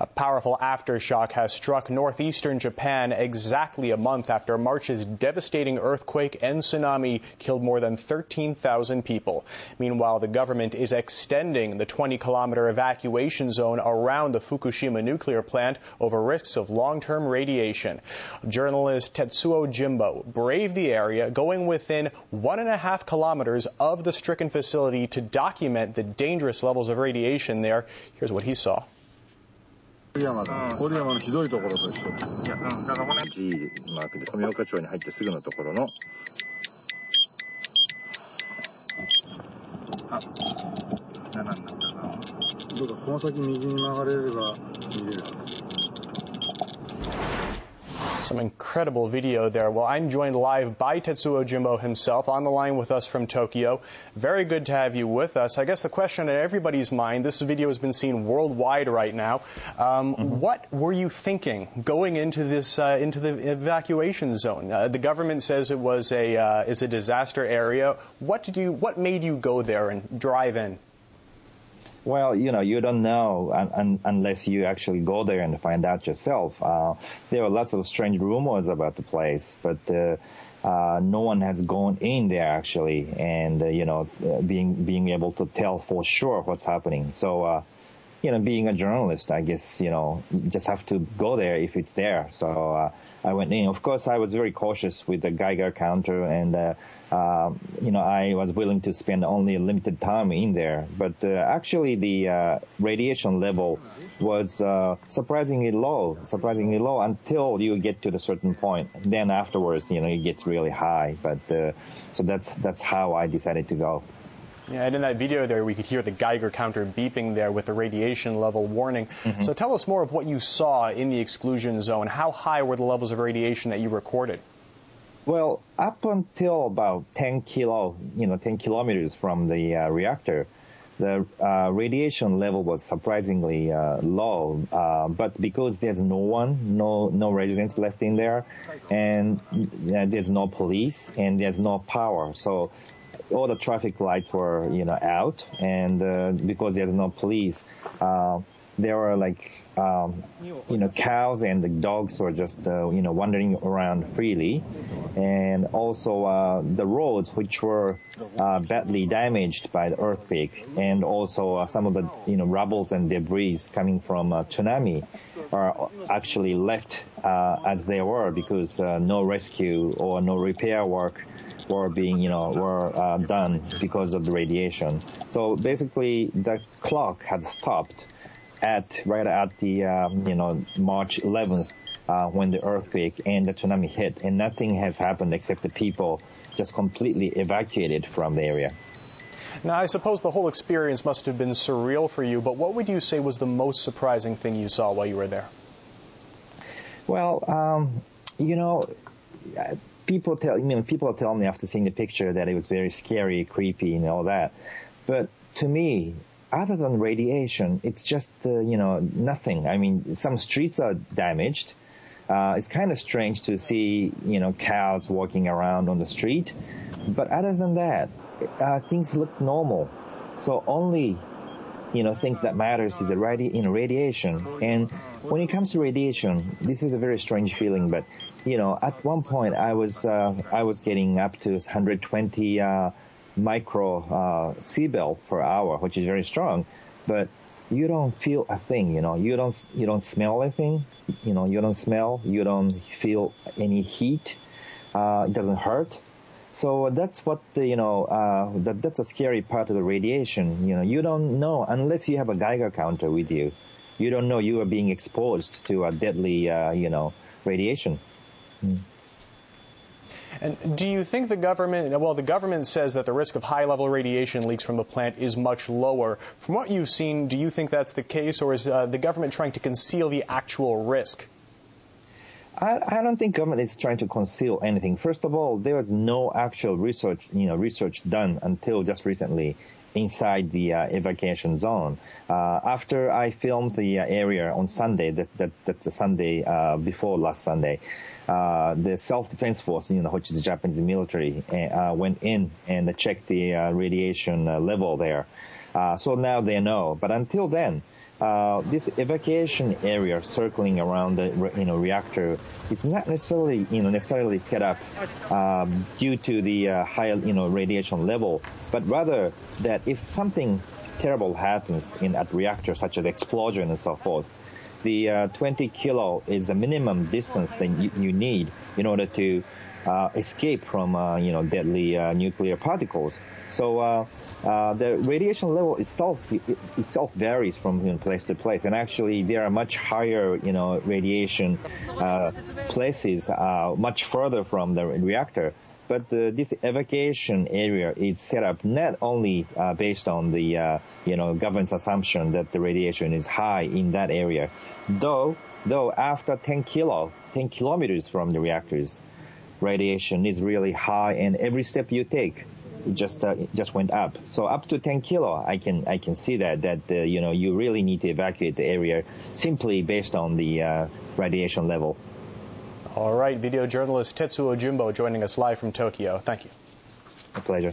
A powerful aftershock has struck northeastern Japan exactly a month after March's devastating earthquake and tsunami killed more than 13,000 people. Meanwhile, the government is extending the 20-kilometer evacuation zone around the Fukushima nuclear plant over risks of long-term radiation. Journalist Tetsuo Jimbo braved the area, going within 1.5 kilometers of the stricken facility to document the dangerous levels of radiation there. Here's what he saw. 郡山のひどいところと一緒。G マークで富岡町に入ってすぐのところの。あ、7になったぞ。どうかこの先右に曲がれれば見れるはず。Some incredible video there. Well, I'm joined live by Tetsuo Jimbo himself on the line with us from Tokyo. Very good to have you with us. I guess the question on everybody's mind, this video has been seen worldwide right now. What were you thinking going into this into the evacuation zone? The government says it was a disaster area. What made you go there and drive in? Well, you don't know unless you actually go there and find out yourself. There are lots of strange rumors about the place, but no one has gone in there actually, and being able to tell for sure what's happening. So, being a journalist, I guess you just have to go there if it's there. So I went in. Of course, I was very cautious with the Geiger counter, and I was willing to spend only a limited time in there. But actually, the radiation level was surprisingly low until you get to a certain point. Then afterwards, it gets really high. But so that's how I decided to go. Yeah, and in that video there, we could hear the Geiger counter beeping there with the radiation level warning. So tell us more of what you saw in the exclusion zone. How high were the levels of radiation that you recorded? Well, up until about 10 kilometers from the reactor, the radiation level was surprisingly low. But because there's no residents left in there, and there's no police and there's no power, so all the traffic lights were, out, and because there's no police, there were cows and the dogs were just, wandering around freely, and also the roads which were badly damaged by the earthquake, and also some of the, rubbles and debris coming from tsunami are actually left as they were because no rescue or no repair work were done because of the radiation. So basically, the clock had stopped right at the March 11th when the earthquake and the tsunami hit, and nothing has happened except the people just completely evacuated from the area. Now, I suppose the whole experience must have been surreal for you, but what would you say was the most surprising thing you saw while you were there? Well, people tell me after seeing the picture that it was very scary, creepy, and all that. But to me, other than radiation, it's just nothing. I mean, some streets are damaged. It's kind of strange to see cows walking around on the street, but other than that, things look normal. So only things that matters is the radiation. And when it comes to radiation, this is a very strange feeling, but at one point I was getting up to 120 micro Seabell per hour, which is very strong, but you don't feel a thing. You don't smell anything. You don't smell. You don't feel any heat. It doesn't hurt. So that's what that's a scary part of the radiation. You don't know unless you have a Geiger counter with you. You don't know you are being exposed to a deadly radiation. And do you think the government says that the risk of high-level radiation leaks from the plant is much lower. From what you've seen, do you think that's the case, or is the government trying to conceal the actual risk? I don't think government is trying to conceal anything. First of all, there was no actual research done until just recently inside the evacuation zone. After I filmed the area on Sunday, that's the Sunday before last Sunday, the self-defense force, which is the Japanese military, went in and checked the radiation level there. So now they know. But until then, this evacuation area circling around the reactor is not necessarily set up due to the high radiation level, but rather that if something terrible happens at reactor, such as explosion and so forth, the 20 kilo is the minimum distance that you need in order to escape from deadly nuclear particles. So the radiation level itself varies from place to place, and actually there are much higher radiation places much further from the reactor. But this evacuation area is set up not only based on the government's assumption that the radiation is high in that area, though after 10 kilometers from the reactors, radiation is really high, and every step you take it just went up. So up to 10 kilo, I can see that you really need to evacuate the area simply based on the radiation level. All right, video journalist Tetsuo Jimbo joining us live from Tokyo. Thank you. A pleasure.